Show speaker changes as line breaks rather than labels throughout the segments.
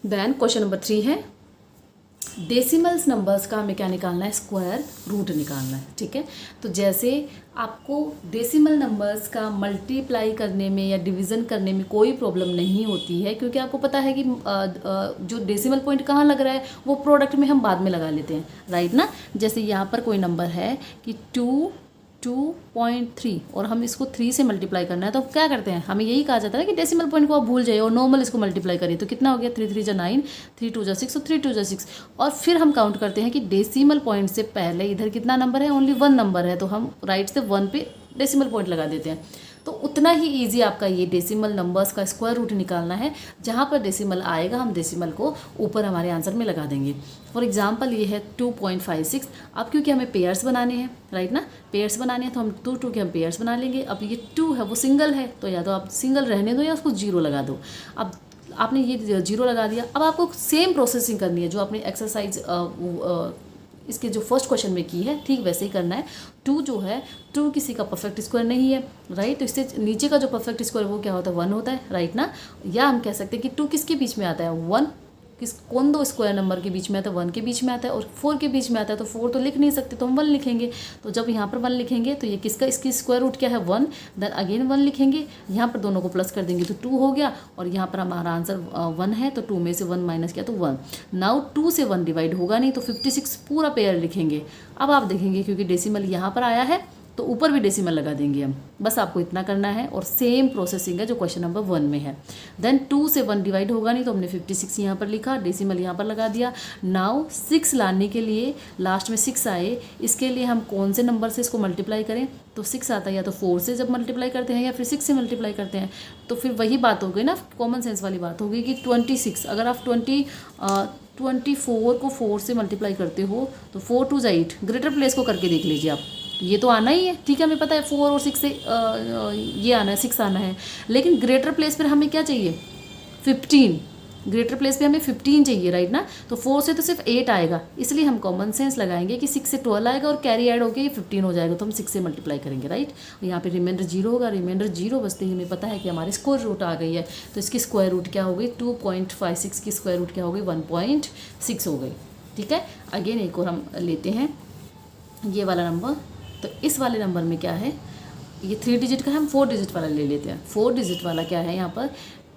Then question number 3 है decimals numbers का हमें क्या निकालना है, स्क्वायर रूट निकालना है। ठीक है, तो जैसे आपको डेसिमल नंबर्स का मल्टीप्लाई करने में या डिवीज़न करने में कोई प्रॉब्लम नहीं होती है, क्योंकि आपको पता है कि जो डेसिमल पॉइंट कहाँ लग रहा है वो प्रोडक्ट में हम बाद में लगा लेते हैं, राइट ना। जैसे यहाँ पर कोई नंबर है कि 2.3 और हम इसको 3 से मल्टीप्लाई करना है, तो क्या करते हैं, हमें यही कहा जाता है कि डेसिमल पॉइंट को आप भूल जाइए और नॉर्मल इसको मल्टीप्लाई करिए। तो कितना हो गया, 3 3 जा 9, 3 2 जा 6 और 3 2 जा 6। और फिर हम काउंट करते हैं कि डेसिमल पॉइंट से पहले इधर कितना नंबर है, ओनली 1 नंबर है, तो हम राइट से 1 पे डेसिमल पॉइंट लगा देते हैं। तो उतना ही ईजी आपका ये डेसिमल नंबर्स का स्क्वायर रूट निकालना है। जहाँ पर डेसिमल आएगा हम डेसिमल को ऊपर हमारे आंसर में लगा देंगे। फॉर एग्जांपल ये है 2.56। अब क्योंकि हमें पेयर्स बनाने हैं, राइट ना, पेयर्स बनाने हैं तो हम 2 के हम पेयर्स बना लेंगे। अब ये 2 है वो सिंगल है, तो या तो आप सिंगल रहने दो या उसको 0 लगा दो। अब आपने ये 0 लगा दिया। अब आपको सेम प्रोसेसिंग करनी है जो आपने एक्सरसाइज इसके जो फर्स्ट क्वेश्चन में की है, ठीक वैसे ही करना है। 2 जो है 2 किसी का परफेक्ट स्क्वायर नहीं है, राइट, तो इससे नीचे का जो परफेक्ट स्क्वायर वो क्या होता है, 1 होता है, राइट ना। या हम कह सकते हैं कि 2 किसके बीच में आता है, 1 कौन दो स्क्वायर नंबर के बीच में आता है, 1 के बीच में आता है और 4 के बीच में आता है। तो 4 तो लिख नहीं सकते तो हम 1 लिखेंगे। तो जब यहाँ पर 1 लिखेंगे तो ये किसका, इसकी स्क्वायर रूट क्या है, 1। देन अगेन 1 लिखेंगे, यहाँ पर दोनों को प्लस कर देंगे तो 2 हो गया। और यहाँ पर हमारा आंसर 1 है, तो 2 में से 1 माइनस किया तो 1। नाउ 2 से 1 डिवाइड होगा नहीं, तो 56 पूरा पेयर लिखेंगे। अब आप देखेंगे क्योंकि डेसिमल यहाँ पर आया है तो ऊपर भी डेसिमल लगा देंगे हम। बस आपको इतना करना है और सेम प्रोसेसिंग है जो क्वेश्चन नंबर 1 में है। देन 2 से 1 डिवाइड होगा नहीं तो हमने 56 यहाँ पर लिखा, डेसिमल यहाँ पर लगा दिया। नाउ 6 लाने के लिए लास्ट में 6 आए, इसके लिए हम कौन से नंबर से इसको मल्टीप्लाई करें, तो 6 आता है या तो 4 से जब मल्टीप्लाई करते हैं या फिर 6 से मल्टीप्लाई करते हैं। तो फिर वही बात हो गई ना, कॉमन सेंस वाली बात होगी कि 26 अगर आप 24 को 4 से मल्टीप्लाई करते हो तो 4 2 जा 8, ग्रेटर प्लेस को करके देख लीजिए आप, ये तो आना ही है, ठीक है, हमें पता है 4 और 6 से ये आना है, 6 आना है। लेकिन ग्रेटर प्लेस पर हमें क्या चाहिए, 15, ग्रेटर प्लेस पे हमें 15 चाहिए, राइट ना। तो 4 से तो सिर्फ 8 आएगा, इसलिए हम कॉमन सेंस लगाएंगे कि 6 से 12 आएगा और कैरी ऐड होकर ये 15 हो जाएगा, तो हम 6 से मल्टीप्लाई करेंगे, राइट। यहाँ पे रिमाइंडर 0 होगा, रिमाइंडर 0 बचते ही हमें पता है कि हमारी स्क्वायर रूट आ गई है। तो इसकी स्क्वायर रूट क्या हो गई, 2.56 की स्क्वायर रूट क्या हो गई, 1.6 हो गई। ठीक है, अगेन एक और हम लेते हैं ये वाला नंबर। तो इस वाले नंबर में क्या है, ये 3 डिजिट का है, हम 4 डिजिट वाला ले लेते हैं। 4 डिजिट वाला क्या है यहाँ पर,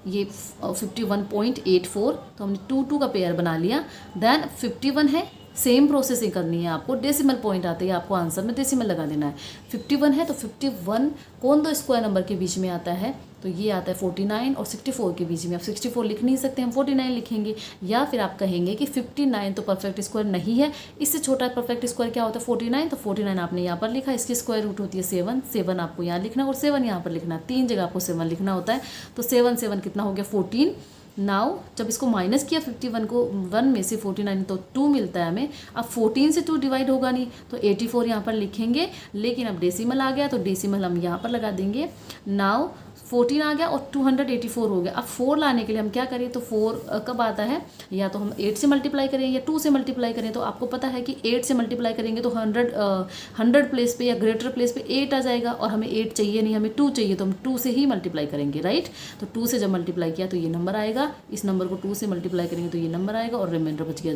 ये 51.84, तो हमने 2 का पेयर बना लिया। देन 51 है, सेम प्रोसेसिंग करनी है आपको, डेसिमल पॉइंट आते ही आपको आंसर में डेसिमल लगा देना है। 51 है तो 51 कौन दो स्क्वायर नंबर के बीच में आता है, तो ये आता है 49 और 64 के बीच में। आप 64 लिख नहीं सकते, हम 49 लिखेंगे। या फिर आप कहेंगे कि 59 तो परफेक्ट स्क्वायर नहीं है, इससे छोटा परफेक्ट स्क्वायर क्या होता है 49, तो 49 आपने यहाँ पर लिखा, इसकी स्क्वायर रूट होती है 7, 7 आपको यहाँ लिखना और 7 यहाँ पर लिखना, 3 जगह आपको 7 लिखना होता है। तो 7 7 कितना हो गया 14। नाउ जब इसको माइनस किया 51 को 1 में से 49 तो 2 मिलता है हमें। अब 14 से 2 डिवाइड होगा नहीं तो 84 यहाँ पर लिखेंगे, लेकिन अब डेसिमल आ गया तो डेसिमल हम यहाँ पर लगा देंगे। नाउ 14 आ गया और 284 हो गया। अब 4 लाने के लिए हम क्या करें, तो 4 कब आता है, या तो हम 8 से मल्टीप्लाई करें या 2 से मल्टीप्लाई करें। तो आपको पता है कि 8 से मल्टीप्लाई करेंगे तो 100 प्लेस पे या ग्रेटर प्लेस पे 8 आ जाएगा, और हमें 8 चाहिए नहीं, हमें 2 चाहिए, तो हम 2 से ही मल्टीप्लाई करेंगे, राइट। तो 2 से जब मल्टीप्लाई किया तो ये नंबर आएगा, इस नंबर को 2 से मल्टीप्लाई करेंगे तो ये नंबर आएगा और रिमाइंडर बच गया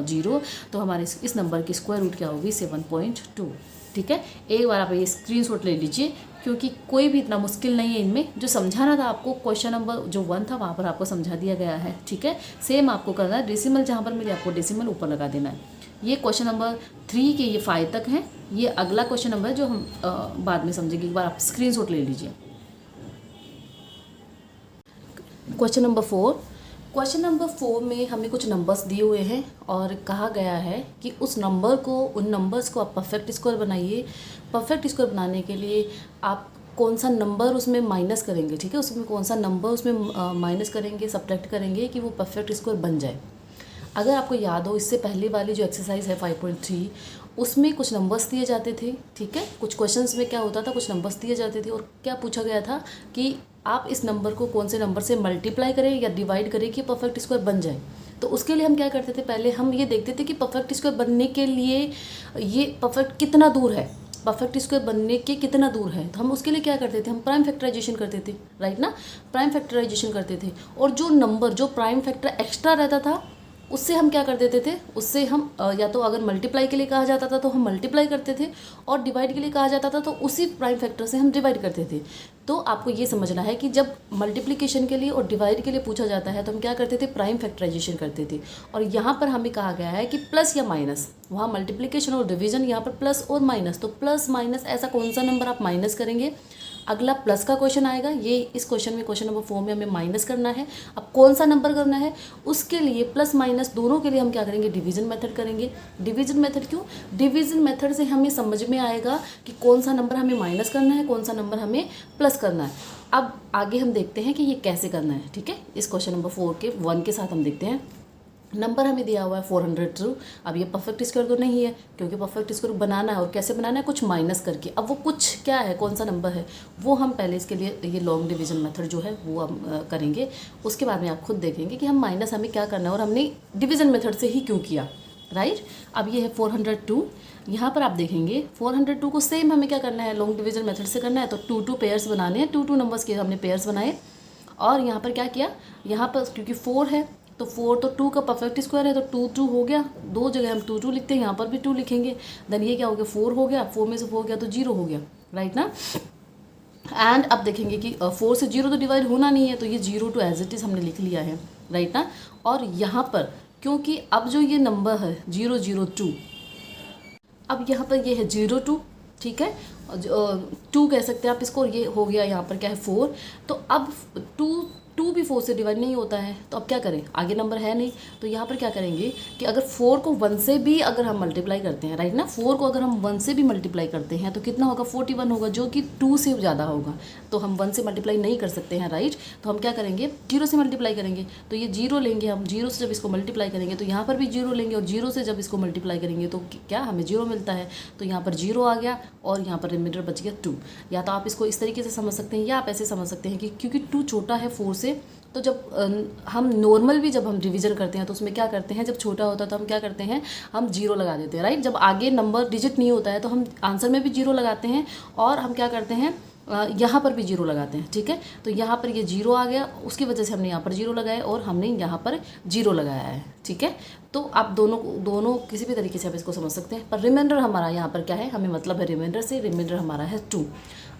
0। तो हमारे इस नंबर की स्क्वायर रूट क्या होगी 7.2। ठीक है, एक बार आप ये स्क्रीनशॉट ले लीजिए, क्योंकि कोई भी इतना मुश्किल नहीं है इनमें। जो समझाना था आपको क्वेश्चन नंबर जो 1 था वहाँ पर आपको समझा दिया गया है। ठीक है, सेम आपको करना है, डेसिमल जहाँ पर मिले आपको डेसिमल ऊपर लगा देना है। ये क्वेश्चन नंबर 3 के ये 5 तक हैं। ये अगला क्वेश्चन नंबर है जो हम बाद में समझेंगे, एक बार आप स्क्रीनशॉट ले लीजिए। Question number 4। क्वेश्चन नंबर 4 में हमें कुछ नंबर्स दिए हुए हैं और कहा गया है कि उन नंबर्स को आप परफेक्ट स्क्वायर बनाइए। परफेक्ट स्क्वायर बनाने के लिए आप कौन सा नंबर उसमें माइनस करेंगे, ठीक है, उसमें कौन सा नंबर उसमें माइनस करेंगे, सब्ट्रैक्ट करेंगे कि वो परफेक्ट स्क्वायर बन जाए। अगर आपको याद हो, इससे पहले वाली जो एक्सरसाइज है 5.3 उसमें कुछ नंबर्स दिए जाते थे। ठीक है, कुछ क्वेश्चंस में क्या होता था, कुछ नंबर्स दिए जाते थे और क्या पूछा गया था कि आप इस नंबर को कौन से नंबर से मल्टीप्लाई करें या डिवाइड करें कि परफेक्ट स्क्वायर बन जाए। तो उसके लिए हम क्या करते थे, पहले हम ये देखते थे कि परफेक्ट स्क्वायर बनने के लिए ये परफेक्ट कितना दूर है। परफेक्ट स्क्वायर बनने के कितना दूर है, तो हम उसके लिए क्या करते थे, हम प्राइम फैक्टराइजेशन करते थे, राइट ना, प्राइम फैक्टराइजेशन करते थे। और जो नंबर जो प्राइम फैक्टर एक्स्ट्रा रहता था उससे हम क्या कर देते थे, उससे हम या तो अगर मल्टीप्लाई के लिए कहा जाता था तो हम मल्टीप्लाई करते थे, और डिवाइड के लिए कहा जाता था तो उसी प्राइम फैक्टर से हम डिवाइड करते थे। तो आपको ये समझना है कि जब मल्टीप्लिकेशन के लिए और डिवाइड के लिए पूछा जाता है तो हम क्या करते थे, प्राइम फैक्टराइजेशन करते थे। और यहाँ पर हमें कहा गया है कि प्लस या माइनस, वहाँ मल्टीप्लिकेशन और डिवीजन, यहाँ पर प्लस और माइनस, तो प्लस माइनस ऐसा कौन सा नंबर आप माइनस करेंगे। अगला प्लस का क्वेश्चन आएगा, ये इस क्वेश्चन में क्वेश्चन नंबर 4 में हमें माइनस करना है। अब कौन सा नंबर करना है, उसके लिए प्लस माइनस दोनों के लिए हम क्या करेंगे, डिवीजन मेथड करेंगे। डिवीजन मेथड क्यों, डिवीजन मेथड से हमें समझ में आएगा कि कौन सा नंबर हमें माइनस करना है, कौन सा नंबर हमें प्लस करना है। अब आगे हम देखते हैं कि ये कैसे करना है, ठीक है। इस क्वेश्चन नंबर 4 के 1 के साथ हम देखते हैं। नंबर हमें दिया हुआ है 402। अब ये परफेक्ट स्क्वायर तो नहीं है, क्योंकि परफेक्ट स्क्वायर बनाना है, और कैसे बनाना है, कुछ माइनस करके। अब वो कुछ क्या है, कौन सा नंबर है, वो हम पहले इसके लिए ये लॉन्ग डिवीजन मेथड जो है वो हम करेंगे। उसके बाद में आप खुद देखेंगे कि हम माइनस हमें क्या करना है और हमने डिवीजन मेथड से ही क्यों किया, राइट। अब ये है 402। यहाँ पर आप देखेंगे 402 को सेम हमें क्या करना है, लॉन्ग डिवीजन मेथड से करना है। तो 2 पेयर्स बनाने हैं, 2 नंबर्स के हमने पेयर्स बनाए। और यहाँ पर क्या किया, यहाँ पर क्योंकि 4 है तो 4 तो 2 का परफेक्ट स्क्वायर है, तो 2 हो गया, दो जगह हम 2 लिखते हैं, यहाँ पर भी 2 लिखेंगे। देन ये क्या हो गया, 4 हो गया, 4 में से 4 गया तो 0 हो गया, राइट ना। एंड अब देखेंगे कि 4 से 0 तो डिवाइड होना नहीं है, तो ये 0 टू एज इट इज़ हमने लिख लिया है, राइट ना। और यहाँ पर क्योंकि अब जो ये नंबर है 002, अब यहाँ पर ये है 02, ठीक है, 2 कह सकते हैं आप इसको। ये हो गया यहाँ पर क्या है 4, तो अब 2 भी 4 से डिवाइड नहीं होता है, तो अब क्या करें, आगे नंबर है नहीं, तो यहाँ पर क्या करेंगे कि अगर 4 को 1 से भी अगर हम मल्टीप्लाई करते हैं, राइट ना, 4 को अगर हम 1 से भी मल्टीप्लाई करते हैं तो कितना होगा, 41 होगा, जो कि 2 से ज़्यादा होगा। तो हम 1 से मल्टीप्लाई नहीं कर सकते हैं, राइट। तो हम क्या करेंगे, 0 से मल्टीप्लाई करेंगे। तो ये 0 लेंगे हम, 0 से जब इसको मल्टीप्लाई करेंगे तो यहाँ पर भी 0 लेंगे, और 0 से जब इसको मल्टीप्लाई करेंगे तो क्या हमें 0 मिलता है। तो यहाँ पर 0 आ गया और यहाँ पर रिमाइंडर बच गया 2। या तो आप इसको इस तरीके से समझ सकते हैं, या आप ऐसे समझ सकते हैं कि क्योंकि 2 छोटा है 4 से, तो जब हम नॉर्मल भी जब हम डिवीजन करते हैं तो उसमें क्या करते हैं, जब छोटा होता है तो हम क्या करते हैं, हम 0 लगा देते हैं, राइट। जब आगे नंबर डिजिट नहीं होता है तो हम आंसर में भी 0 लगाते हैं, और हम क्या करते हैं, यहाँ पर भी 0 लगाते हैं, ठीक है। तो यहाँ पर ये 0 आ गया, उसकी वजह से हमने यहाँ पर 0 लगाया और हमने यहाँ पर 0 लगाया है, ठीक है। तो आप दोनों किसी भी तरीके से आप इसको समझ सकते हैं। पर रिमाइंडर हमारा यहाँ पर क्या है, हमें मतलब है रिमाइंडर से, रिमाइंडर हमारा है 2।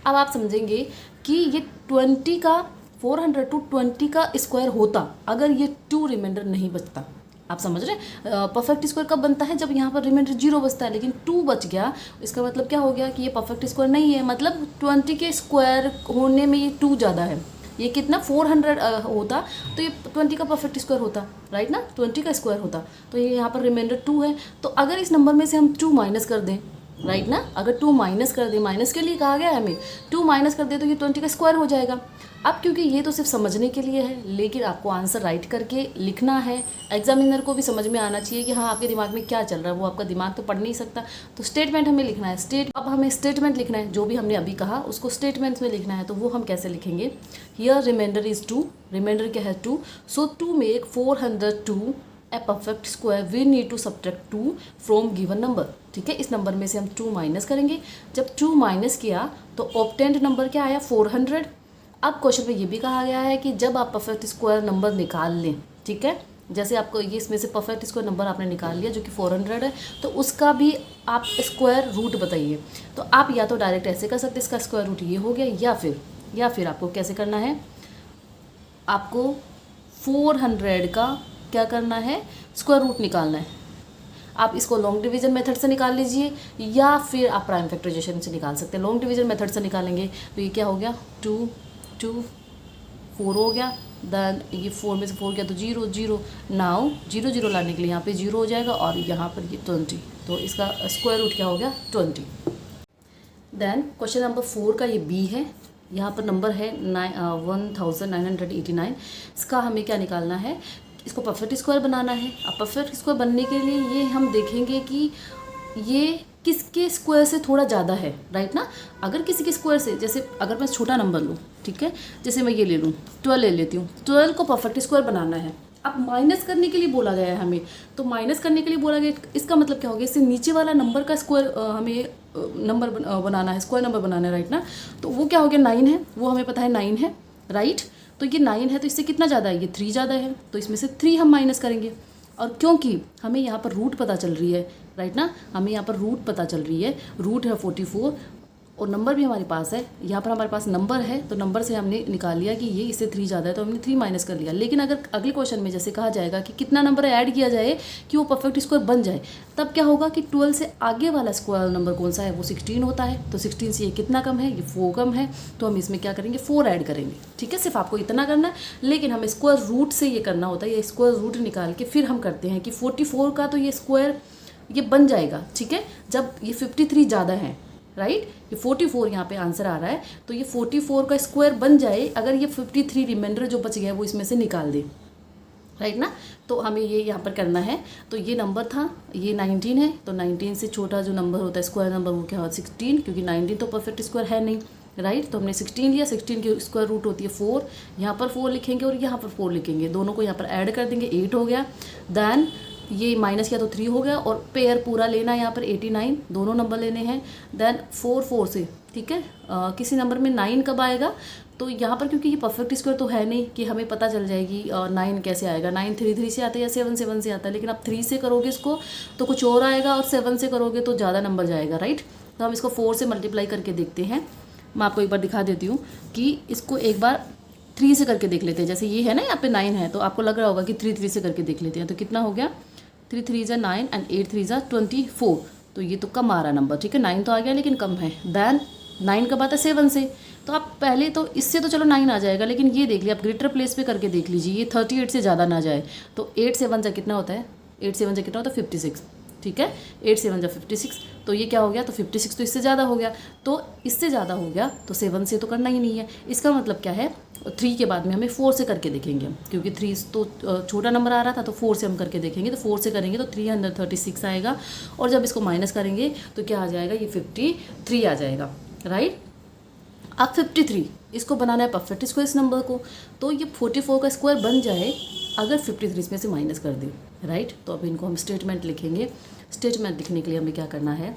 अब आप समझेंगे कि ये 20 का 420 का स्क्वायर होता अगर ये 2 रिमाइंडर नहीं बचता। आप समझ रहे हैं, परफेक्ट स्क्वायर कब बनता है, जब यहाँ पर रिमाइंडर 0 बचता है, लेकिन 2 बच गया। इसका मतलब क्या हो गया कि ये परफेक्ट स्क्वायर नहीं है, मतलब 20 के स्क्वायर होने में ये 2 ज़्यादा है। ये कितना 400 होता तो ये 20 का परफेक्ट स्क्वायर होता, राइट ना, 20 का स्क्वायर होता। तो ये यहाँ पर रिमाइंडर 2 है। तो अगर इस नंबर में से हम 2 माइनस कर दें, राइट ना, अगर 2 माइनस कर दें, माइनस के लिए कहा गया है हमें, 2 माइनस कर दें तो ये 20 का स्क्वायर हो जाएगा। अब क्योंकि ये तो सिर्फ समझने के लिए है, लेकिन आपको आंसर राइट करके लिखना है। एग्जामिनर को भी समझ में आना चाहिए कि हाँ आपके दिमाग में क्या चल रहा है, वो आपका दिमाग तो पढ़ नहीं सकता। तो स्टेटमेंट हमें लिखना है, अब हमें स्टेटमेंट लिखना है, जो भी हमने अभी कहा उसको स्टेटमेंट्स में लिखना है। तो वो हम कैसे लिखेंगे, हियर रिमाइंडर इज 2, रिमाइंडर क्या है 2, so to make 402 a perfect square we need to subtract 2 from given number, ठीक है। इस नंबर में से हम 2 माइनस करेंगे। जब 2 माइनस किया तो ऑब्टेंड नंबर क्या आया 400। अब क्वेश्चन में ये भी कहा गया है कि जब आप परफेक्ट स्क्वायर नंबर निकाल लें, ठीक है, जैसे आपको ये इसमें से परफेक्ट स्क्वायर नंबर आपने निकाल लिया जो कि 400 है, तो उसका भी आप स्क्वायर रूट बताइए। तो आप या तो डायरेक्ट ऐसे कर सकते हैं, इसका स्क्वायर रूट ये हो गया, या फिर आपको कैसे करना है, आपको 400 का क्या करना है, स्क्वायर रूट निकालना है। आप इसको लॉन्ग डिवीजन मेथड से निकाल लीजिए, या फिर आप प्राइम फैक्टराइजेशन से निकाल सकते हैं। लॉन्ग डिवीजन मेथड से निकालेंगे तो ये क्या हो गया 2 2 4 हो गया, देन ये 4 में से 4 गया तो 0 0। नाउ 0 0 लाने के लिए यहाँ पे 0 हो जाएगा, और यहाँ पर ये 20, तो इसका स्क्वायर रूट क्या हो गया 20। देन क्वेश्चन नंबर 4 का ये बी है, यहाँ पर नंबर है 1989। इसका हमें क्या निकालना है, इसको परफेक्ट स्क्वायर बनाना है। अब परफेक्ट स्क्वायर बनने के लिए ये हम देखेंगे कि ये किसके स्क्वायर से थोड़ा ज़्यादा है, राइट ना। अगर किसी के स्क्वायर से, जैसे अगर मैं छोटा नंबर लूँ, ठीक है, जैसे मैं ये ले लूँ 12 ले लेती हूँ, 12 को परफेक्ट स्क्वायर बनाना है। अब माइनस करने के लिए बोला गया है हमें, तो माइनस करने के लिए बोला गया, इसका मतलब क्या हो गया, इससे नीचे वाला नंबर का स्क्वायर हमें नंबर बनाना है, स्क्वायर नंबर बनाना है, राइट ना। तो वो क्या हो गया, 9 है, वो हमें पता है 9 है, राइट। तो ये 9 है तो इससे कितना ज़्यादा है, ये 3 ज़्यादा है, तो इसमें से 3 हम माइनस करेंगे। और क्योंकि हमें यहाँ पर रूट पता चल रही है, राइट ना, हमें यहाँ पर रूट पता चल रही है, रूट है 44 और नंबर भी हमारे पास है, यहाँ पर हमारे पास नंबर है, तो नंबर से हमने निकाल लिया कि ये इससे 3 ज़्यादा है, तो हमने 3 माइनस कर लिया। लेकिन अगर अगले क्वेश्चन में जैसे कहा जाएगा कि कितना नंबर ऐड किया जाए कि वो परफेक्ट स्क्वायर बन जाए, तब क्या होगा कि 12 से आगे वाला स्क्वायर नंबर कौन सा है, वो 16 होता है। तो 16 से ये कितना कम है, ये 4 कम है, तो हम इसमें क्या करेंगे, 4 ऐड करेंगे, ठीक है। सिर्फ आपको इतना करना है, लेकिन हमें स्क्वायर रूट से ये करना होता है, ये स्क्वायर रूट निकाल के फिर हम करते हैं कि 44 का तो ये स्क्वायर ये बन जाएगा, ठीक है, जब ये 53 ज़्यादा है, राइट। ये 44 यहाँ पे आंसर आ रहा है, तो ये 44 का स्क्वायर बन जाए अगर ये 53 रिमाइंडर जो बच गया है वो इसमें से निकाल दे, राइट ना। तो हमें ये यहाँ पर करना है। तो ये नंबर था, ये 19 है, तो 19 से छोटा जो नंबर होता है स्क्वायर नंबर वो क्या होता है 16, क्योंकि 19 तो परफेक्ट स्क्वायर है नहीं, राइट। तो हमने 16 लिया, 16 की स्क्वायर रूट होती है 4, यहाँ पर 4 लिखेंगे और यहाँ पर 4 लिखेंगे, दोनों को यहाँ पर ऐड कर देंगे, 8 हो गया। देन ये माइनस किया तो 3 हो गया, और पेयर पूरा लेना है यहाँ पर 89, दोनों नंबर लेने हैं। देन 4 से, ठीक है, किसी नंबर में 9 कब आएगा, तो यहाँ पर क्योंकि ये परफेक्ट स्क्वायर तो है नहीं कि हमें पता चल जाएगी 9 कैसे आएगा, 9 3 से आता है या 7 से आता है, लेकिन आप 3 से करोगे इसको तो कुछ और आएगा, और 7 से करोगे तो ज़्यादा नंबर जाएगा, राइट। तो हम इसको 4 से मल्टीप्लाई करके देखते हैं। मैं आपको एक बार दिखा देती हूँ कि इसको एक बार 3 से करके देख लेते हैं। जैसे ये है ना, यहाँ पे 9 है, तो आपको लग रहा होगा कि 3 से करके देख लेते हैं। तो कितना हो गया, 3 3 = 9 एंड 8 3 = 24, तो ये तो कम आ रहा नंबर, ठीक है, 9 तो आ गया लेकिन कम है। देन 9 कब आता है 7 से, तो आप पहले तो इससे तो चलो 9 आ जाएगा, लेकिन ये देख लिया आप ग्रेटर प्लेस पे करके देख लीजिए, ये 38 से ज़्यादा ना जाए। तो 8 से 1 कितना होता है, 8 से 1 कितना होता है 56, ठीक है, 8 से 1 56, तो ये क्या हो गया, तो 56 तो इससे ज़्यादा हो गया, तो इससे ज़्यादा हो गया तो 7 से तो करना ही नहीं है। इसका मतलब क्या है, 3 के बाद में हमें 4 से करके देखेंगे, क्योंकि 3 तो छोटा नंबर आ रहा था, तो 4 से हम करके देखेंगे। तो 4 से करेंगे तो 336 आएगा, और जब इसको माइनस करेंगे तो क्या आ जाएगा, ये 53 आ जाएगा, राइट। अब 53 इसको बनाना है परफेक्ट स्क्वायर इस नंबर को, तो ये 44 का स्क्वायर बन जाए अगर 53 इसमें से माइनस कर दें, राइट। तो अब इनको हम स्टेटमेंट लिखेंगे। स्टेटमेंट लिखने के लिए हमें क्या करना है,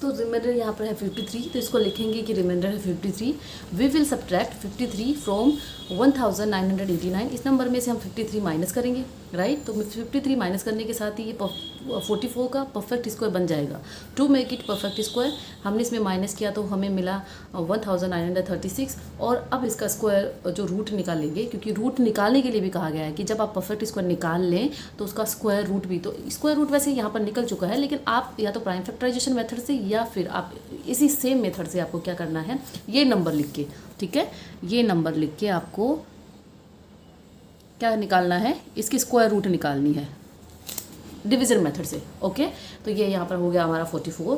तो रिमाइंडर यहाँ पर है 53, तो इसको लिखेंगे कि रिमाइंडर है 53। वी विल सब्ट्रैक्ट 53 फ्रॉम 1989, इस नंबर में से हम 53 माइनस करेंगे, राइट। तो 53 माइनस करने के साथ ही ये 44 का परफेक्ट स्क्वायर बन जाएगा। To make it perfect square हमने इसमें माइनस किया, तो हमें मिला 1936, और अब इसका स्क्वायर जो रूट निकालेंगे, क्योंकि रूट निकालने के लिए भी कहा गया है कि जब आप परफेक्ट स्क्वायर निकाल लें तो उसका स्क्वायर रूट भी, तो स्क्वायर रूट वैसे यहाँ पर निकल चुका है, लेकिन आप या तो प्राइम फैक्टराइजेशन मेथड से या फिर आप इसी सेम मेथड से आपको क्या करना है, ये नंबर लिख के, ठीक है, ये नंबर लिख के आपको क्या निकालना है, इसकी स्क्वायर रूट निकालनी है डिवीजन मेथड से, ओके। तो ये यहाँ पर हो गया हमारा 44।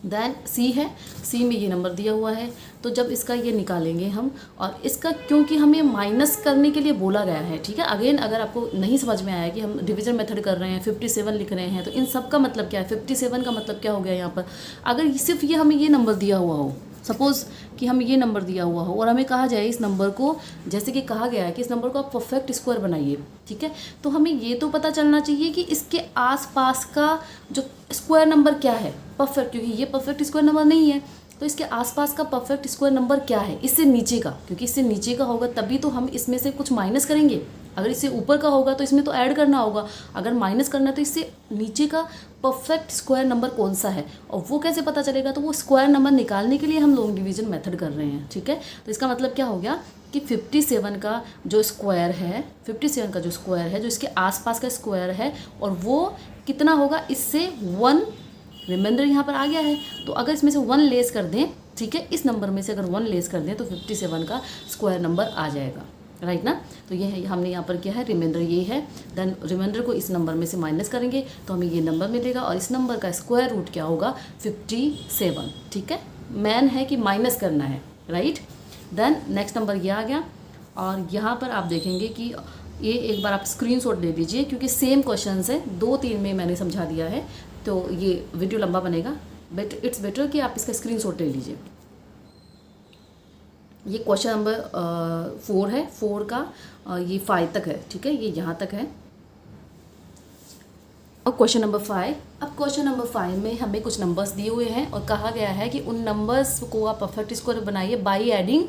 देन सी है, सी में ये नंबर दिया हुआ है, तो जब इसका ये निकालेंगे हम, और इसका क्योंकि हमें माइनस करने के लिए बोला गया है, ठीक है। अगेन अगर आपको नहीं समझ में आया कि हम डिवीजन मेथड कर रहे हैं, 57 लिख रहे हैं, तो इन सब का मतलब क्या है, 57 का मतलब क्या हो गया यहाँ पर, अगर सिर्फ ये हमें ये नंबर दिया हुआ हो, सपोज़ कि हमें ये नंबर दिया हुआ हो और हमें कहा जाए इस नंबर को, जैसे कि कहा गया है कि इस नंबर को आप परफेक्ट स्क्वायर बनाइए, ठीक है, तो हमें ये तो पता चलना चाहिए कि इसके आसपास का जो स्क्वायर नंबर क्या है परफेक्ट, क्योंकि ये परफेक्ट स्क्वायर नंबर नहीं है, तो इसके आसपास का परफेक्ट स्क्वायर नंबर क्या है, इससे नीचे का, क्योंकि इससे नीचे का होगा तभी तो हम इसमें से कुछ माइनस करेंगे। अगर इससे ऊपर का होगा तो इसमें तो ऐड करना होगा, अगर माइनस करना है तो इससे नीचे का परफेक्ट स्क्वायर नंबर कौन सा है, और वो कैसे पता चलेगा, तो वो स्क्वायर नंबर निकालने के लिए हम लॉन्ग डिवीजन मेथड कर रहे हैं, ठीक है। तो इसका मतलब क्या हो गया कि 57 का जो स्क्वायर है, 57 का जो स्क्वायर है, जो इसके आसपास का स्क्वायर है, और वो कितना होगा, इससे 1 रिमाइंडर यहाँ पर आ गया है, तो अगर इसमें से 1 लेस कर दें, ठीक है, इस नंबर में से अगर 1 लेस कर दें तो 57 का स्क्वायर नंबर आ जाएगा, राइट ना। तो ये है, हमने यहाँ पर किया है, रिमाइंडर ये है, देन रिमाइंडर को इस नंबर में से माइनस करेंगे तो हमें ये नंबर मिलेगा, और इस नंबर का स्क्वायर रूट क्या होगा 57, ठीक है। मैन है कि माइनस करना है, राइट। देन नेक्स्ट नंबर ये आ गया, और यहाँ पर आप देखेंगे कि ये एक बार आप स्क्रीनशॉट ले लीजिए, क्योंकि सेम क्वेश्चन है, 2-3 में मैंने समझा दिया है, तो ये वीडियो लंबा बनेगा, बट इट्स बेटर कि आप इसका स्क्रीनशॉट ले लीजिए। ये क्वेश्चन नंबर 4 है, 4 का ये 5 तक है, ठीक है, ये यहाँ तक है। और क्वेश्चन नंबर 5, अब क्वेश्चन नंबर 5 में हमें कुछ नंबर्स दिए हुए हैं और कहा गया है कि उन नंबर्स को आप परफेक्ट स्क्वायर बनाइए बाई एडिंग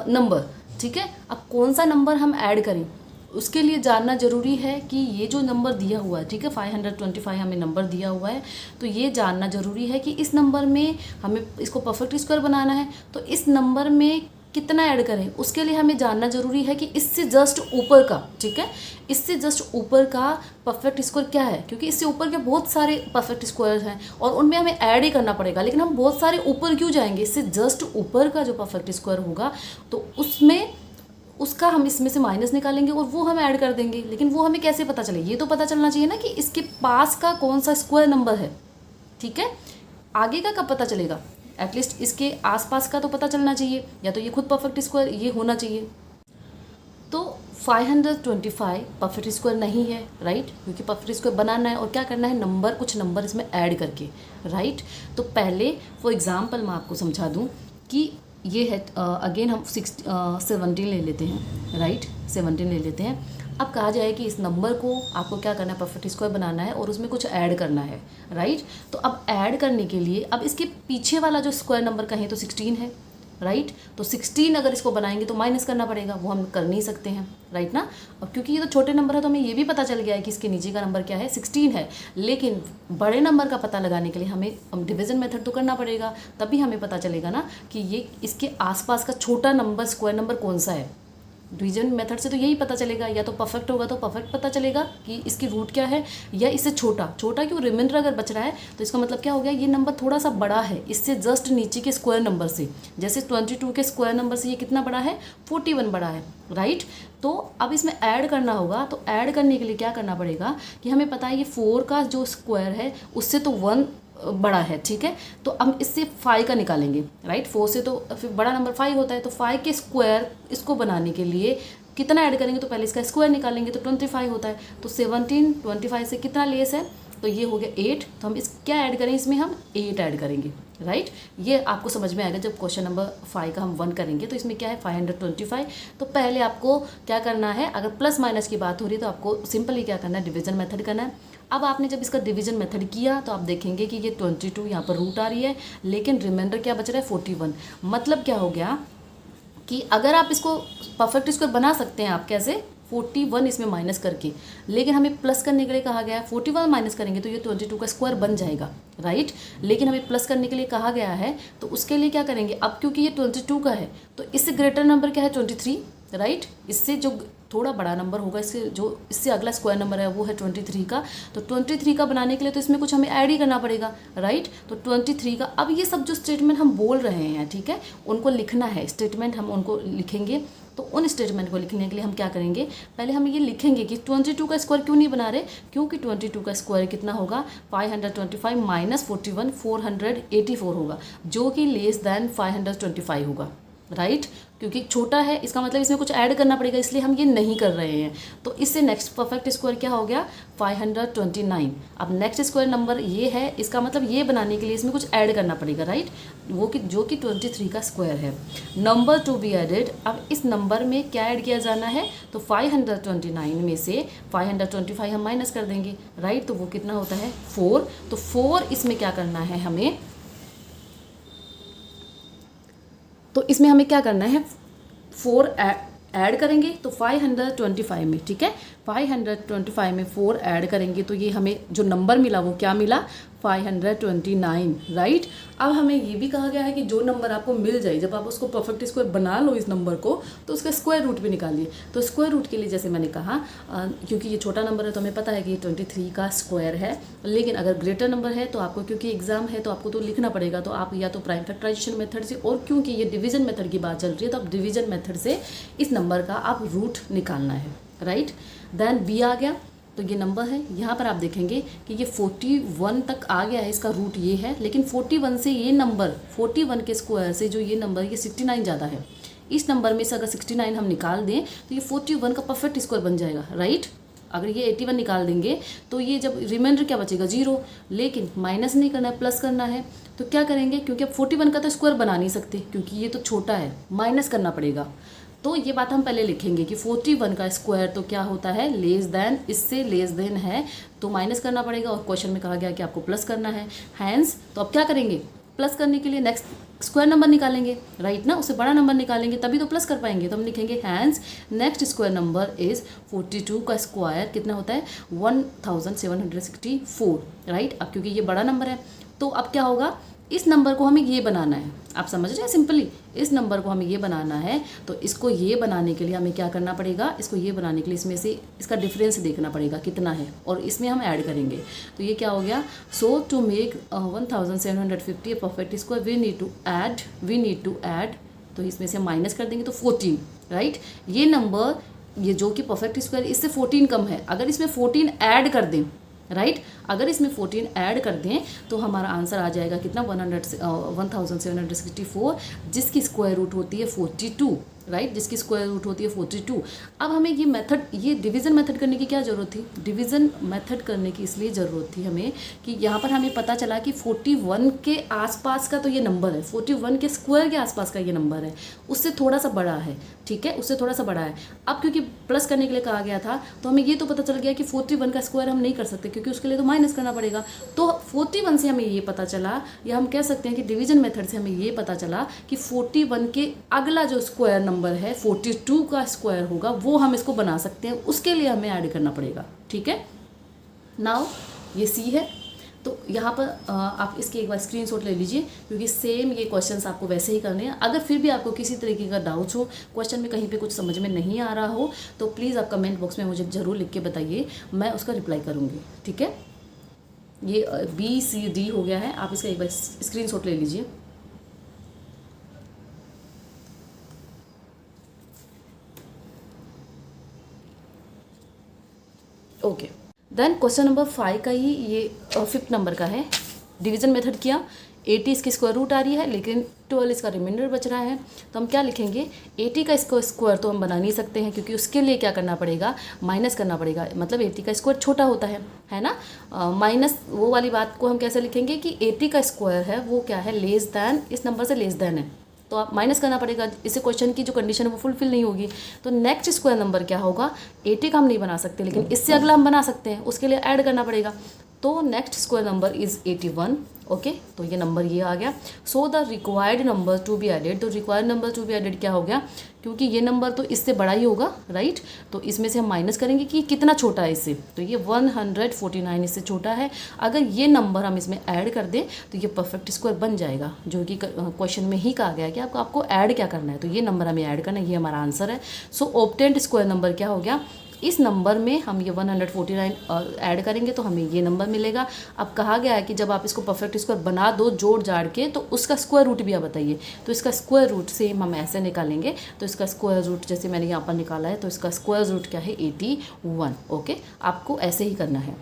नंबर, ठीक है। अब कौन सा नंबर हम ऐड करें, उसके लिए जानना ज़रूरी है कि ये जो नंबर दिया हुआ है, ठीक है, 525 हमें नंबर दिया हुआ है, तो ये जानना ज़रूरी है कि इस नंबर में हमें इसको परफेक्ट स्क्वायर बनाना है, तो इस नंबर में कितना ऐड करें, उसके लिए हमें जानना ज़रूरी है कि इससे जस्ट ऊपर का, ठीक है, इससे जस्ट ऊपर का परफेक्ट स्क्वायर क्या है, क्योंकि इससे ऊपर के बहुत सारे परफेक्ट स्क्वायर हैं और उनमें हमें ऐड ही करना पड़ेगा, लेकिन हम बहुत सारे ऊपर क्यों जाएंगे, इससे जस्ट ऊपर का जो परफेक्ट स्क्वायर होगा तो उसमें उसका हम इसमें से माइनस निकालेंगे और वो हम ऐड कर देंगे। लेकिन वो हमें कैसे पता चले, ये तो पता चलना चाहिए ना कि इसके पास का कौन सा स्क्वायर नंबर है, ठीक है। आगे का कब पता चलेगा, एटलीस्ट इसके आसपास का तो पता चलना चाहिए, या तो ये खुद परफेक्ट स्क्वायर ये होना चाहिए। तो 525 परफेक्ट स्क्वायर नहीं है, राइट, क्योंकि परफेक्ट स्क्वायर बनाना है और क्या करना है, नंबर, कुछ नंबर इसमें ऐड करके, राइट। तो पहले फॉर एग्जांपल मैं आपको समझा दूं कि ये है, अगेन हम 17 ले लेते हैं, राइट, 17 ले लेते हैं। अब कहा जाए कि इस नंबर को आपको क्या करना है, परफेक्ट स्क्वायर बनाना है और उसमें कुछ ऐड करना है, राइट। तो अब ऐड करने के लिए अब इसके पीछे वाला जो स्क्वायर नंबर कहें तो 16 है, राइट। तो 16 अगर इसको बनाएंगे तो माइनस करना पड़ेगा, वो हम कर नहीं सकते हैं, राइट ना। अब क्योंकि ये तो छोटे नंबर है तो हमें ये भी पता चल गया है कि इसके नीचे का नंबर क्या है, 16 है, लेकिन बड़े नंबर का पता लगाने के लिए हमें डिवीजन मेथड तो करना पड़ेगा, तभी हमें पता चलेगा ना कि ये इसके आसपास का छोटा नंबर, स्क्वायर नंबर कौन सा है। डिवीजन मेथड से तो यही पता चलेगा, या तो परफेक्ट होगा तो परफेक्ट पता चलेगा कि इसकी रूट क्या है, या इससे छोटा, छोटा क्यों, रिमाइंडर अगर बच रहा है तो इसका मतलब क्या हो गया, ये नंबर थोड़ा सा बड़ा है इससे जस्ट नीचे के स्क्वायर नंबर से। जैसे 22 के स्क्वायर नंबर से ये कितना बड़ा है, 41 बड़ा है, राइट। तो अब इसमें ऐड करना होगा, तो ऐड करने के लिए क्या करना पड़ेगा कि हमें पता है ये 4 का जो स्क्वायर है उससे तो 1 बड़ा है, ठीक है। तो हम इससे 5 का निकालेंगे, राइट, 4 से तो फिर बड़ा नंबर 5 होता है, तो 5 के स्क्वायर इसको बनाने के लिए कितना ऐड करेंगे, तो पहले इसका स्क्वायर निकालेंगे तो 25 होता है। तो 17 25 से कितना लेस है, तो ये हो गया 8, तो हम इस क्या ऐड करें, इसमें हम 8 ऐड करेंगे, राइट। ये आपको समझ में आएगा जब क्वेश्चन नंबर 5 का हम 1 करेंगे। तो इसमें क्या है 525। तो पहले आपको क्या करना है, अगर प्लस माइनस की बात हो रही है तो आपको सिंपली क्या करना है, डिवीजन मेथड करना है। अब आपने जब इसका डिवीजन मेथड किया तो आप देखेंगे कि ये 22 यहाँ पर रूट आ रही है, लेकिन रिमाइंडर क्या बच रहा है, 41। मतलब क्या हो गया कि अगर आप इसको परफेक्ट स्क्वायर बना सकते हैं, आप कैसे, 41 इसमें माइनस करके, लेकिन हमें प्लस करने के लिए कहा गया है 41 माइनस करेंगे तो ये 22 का स्क्वायर बन जाएगा, राइट। लेकिन हमें प्लस करने के लिए कहा गया है, तो उसके लिए क्या करेंगे, अब क्योंकि ये 22 का है तो इससे ग्रेटर नंबर क्या है, 23, राइट। इससे जो थोड़ा बड़ा नंबर होगा, इससे जो इससे अगला स्क्वायर नंबर है वो है 23 का। तो 23 का बनाने के लिए तो इसमें कुछ हमें ऐड ही करना पड़ेगा, राइट। तो 23 का, अब ये सब जो स्टेटमेंट हम बोल रहे हैं, ठीक है, उनको लिखना है, स्टेटमेंट हम उनको लिखेंगे। तो उन स्टेटमेंट को लिखने के लिए हम क्या करेंगे, पहले हम ये लिखेंगे कि 22 का स्क्वायर क्यों नहीं बना रहे, क्योंकि 22 का स्क्वायर कितना होगा, 525 माइनस 41 484 होगा, जो कि लेस देन 525 होगा, राइट। क्योंकि छोटा है, इसका मतलब इसमें कुछ ऐड करना पड़ेगा, इसलिए हम ये नहीं कर रहे हैं। तो इससे नेक्स्ट परफेक्ट स्क्वायर क्या हो गया, 529। अब नेक्स्ट स्क्वायर नंबर ये है, इसका मतलब ये बनाने के लिए इसमें कुछ ऐड करना पड़ेगा, राइट, वो कि जो कि 23 का स्क्वायर है। नंबर टू बी एडेड, अब इस नंबर में क्या ऐड किया जाना है, तो 529 में से 525 हम माइनस कर देंगे, राइट। तो वो कितना होता है, 4। तो 4 इसमें क्या करना है हमें, तो इसमें हमें क्या करना है, 4 ऐड करेंगे तो 525 में, ठीक है, 525 में 4 ऐड करेंगे तो ये हमें जो नंबर मिला वो क्या मिला, 529, राइट। अब हमें ये भी कहा गया है कि जो नंबर आपको मिल जाए, जब आप उसको परफेक्ट स्क्वायर बना लो इस नंबर को, तो उसका स्क्वायर रूट भी निकालिए। तो स्क्वायर रूट के लिए जैसे मैंने कहा, क्योंकि ये छोटा नंबर है तो हमें पता है कि ये 23 का स्क्वायर है, लेकिन अगर ग्रेटर नंबर है तो आपको, क्योंकि एग्जाम है तो आपको तो लिखना पड़ेगा, तो आप या तो प्राइम फैक्टराइजेशन मेथड से, और क्योंकि ये डिवीजन मेथड की बात चल रही है तो आप डिवीजन मेथड से इस नंबर का आप रूट निकालना है, राइट। देन बी आ गया, तो ये नंबर है, यहाँ पर आप देखेंगे कि ये 41 तक आ गया है, इसका रूट ये है, लेकिन 41 से ये नंबर, 41 के स्क्वायर से जो ये नंबर, ये 69 ज़्यादा है। इस नंबर में से अगर 69 हम निकाल दें तो ये 41 का परफेक्ट स्क्वायर बन जाएगा, राइट। अगर ये 81 निकाल देंगे तो ये जब रिमाइंडर क्या बचेगा 0, लेकिन माइनस नहीं करना है, प्लस करना है। तो क्या करेंगे, क्योंकि अब 41 का तो स्क्वायर बना नहीं सकते क्योंकि ये तो छोटा है, माइनस करना पड़ेगा। तो ये बात हम पहले लिखेंगे कि 41 का स्क्वायर तो क्या होता है, लेस देन, इससे लेस देन है तो माइनस करना पड़ेगा, और क्वेश्चन में कहा गया कि आपको प्लस करना है। हैंस तो अब क्या करेंगे, प्लस करने के लिए नेक्स्ट स्क्वायर नंबर निकालेंगे, राइट ना, उससे बड़ा नंबर निकालेंगे तभी तो प्लस कर पाएंगे। तो हम लिखेंगे hence next square number is 42 का स्क्वायर कितना होता है 1764, राइट। अब क्योंकि ये बड़ा नंबर है तो अब क्या होगा, इस नंबर को हमें ये बनाना है, आप समझ रहे हैं, सिंपली इस नंबर को हमें ये बनाना है। तो इसको ये बनाने के लिए हमें क्या करना पड़ेगा, इसको ये बनाने के लिए इसमें से इसका डिफरेंस देखना पड़ेगा कितना है, और इसमें हम ऐड करेंगे। तो ये क्या हो गया, so to make 1750 perfect square we need to add, तो इसमें से हम माइनस कर देंगे तो 14, राइट। ये नंबर, ये जो कि परफेक्ट स्क्वायर इससे 14 कम है, अगर इसमें 14 ऐड कर दें, राइट, अगर इसमें 14 ऐड कर दें तो हमारा आंसर आ जाएगा कितना 1764, जिसकी स्क्वायर रूट होती है 42, राइट, जिसकी स्क्वायर रूट होती है 42। अब हमें ये मेथड, ये डिवीज़न मेथड करने की क्या ज़रूरत थी, डिवीज़न मेथड करने की इसलिए ज़रूरत थी हमें कि यहाँ पर हमें पता चला कि 41 के आसपास का तो ये नंबर है, 41 के स्क्वायर के आसपास का ये नंबर है, उससे थोड़ा सा बड़ा है, ठीक है, उससे थोड़ा सा बड़ा है। अब क्योंकि प्लस करने के लिए कहा गया था तो हमें ये तो पता चल गया कि 41 का स्क्वायर हम नहीं कर सकते क्योंकि उसके लिए तो माइनस करना पड़ेगा। तो 41 से हमें ये पता चला, या हम कह सकते हैं कि डिवीज़न मेथड से हमें ये पता चला कि 41 के अगला जो स्क्वायर नंबर है 42 का स्क्वायर होगा, वो हम इसको बना सकते हैं, उसके लिए हमें ऐड करना पड़ेगा, ठीक है। नाउ ये सी है, तो यहाँ पर आप इसके एक बार स्क्रीनशॉट ले लीजिए क्योंकि सेम ये क्वेश्चंस आपको वैसे ही करने हैं। अगर फिर भी आपको किसी तरीके का डाउट्स हो, क्वेश्चन में कहीं पे कुछ समझ में नहीं आ रहा हो, तो प्लीज़ आप कमेंट बॉक्स में मुझे ज़रूर लिख के बताइए, मैं उसका रिप्लाई करूँगी, ठीक है। ये BCD हो गया है, आप इसका एक बार स्क्रीनशॉट ले लीजिए। ओके, देन क्वेश्चन नंबर 5 का ही ये 5th नंबर का है। डिवीज़न मेथड किया, 80 इसकी स्क्वायर रूट आ रही है लेकिन 12 इसका रिमाइंडर बच रहा है, तो हम क्या लिखेंगे, 80 का स्क्वायर तो हम बना नहीं सकते हैं क्योंकि उसके लिए क्या करना पड़ेगा, माइनस करना पड़ेगा, मतलब 80 का स्क्वायर छोटा होता है ना। माइनस वो वाली बात को हम कैसे लिखेंगे कि 80 का स्क्वायर है वो क्या है, लेस दैन, इस नंबर से लेस दैन है, तो आप माइनस करना पड़ेगा, इससे क्वेश्चन की जो कंडीशन है वो फुलफिल नहीं होगी। तो नेक्स्ट स्क्वायर नंबर क्या होगा, 80 का हम नहीं बना सकते लेकिन इससे अगला हम बना सकते हैं, उसके लिए ऐड करना पड़ेगा। तो next square number is 81, okay, तो ये नंबर ये आ गया। So the required number to be added, तो required number to be added क्या हो गया, क्योंकि ये नंबर तो इससे बड़ा ही होगा, राइट, तो इसमें से हम माइनस करेंगे कि कितना छोटा है इससे, तो ये 149 इससे छोटा है। अगर ये नंबर हम इसमें ऐड कर दें तो ये परफेक्ट स्क्वायर बन जाएगा, जो कि क्वेश्चन में ही कहा गया है कि आपको ऐड क्या करना है, तो ये नंबर हमें ऐड करना है, ये हमारा आंसर है। सो ऑब्टेन्ड स्क्वायर नंबर क्या हो गया, इस नंबर में हम ये 149 ऐड करेंगे तो हमें ये नंबर मिलेगा। अब कहा गया है कि जब आप इसको परफेक्ट स्क्वायर बना दो जोड़ जाड़ के, तो उसका स्क्वायर रूट भी आप बताइए, तो इसका स्क्वायर रूट सेम हम ऐसे निकालेंगे, तो इसका स्क्वायर रूट जैसे मैंने यहाँ पर निकाला है, तो इसका स्क्वायर रूट क्या है 81, ओके, आपको ऐसे ही करना है।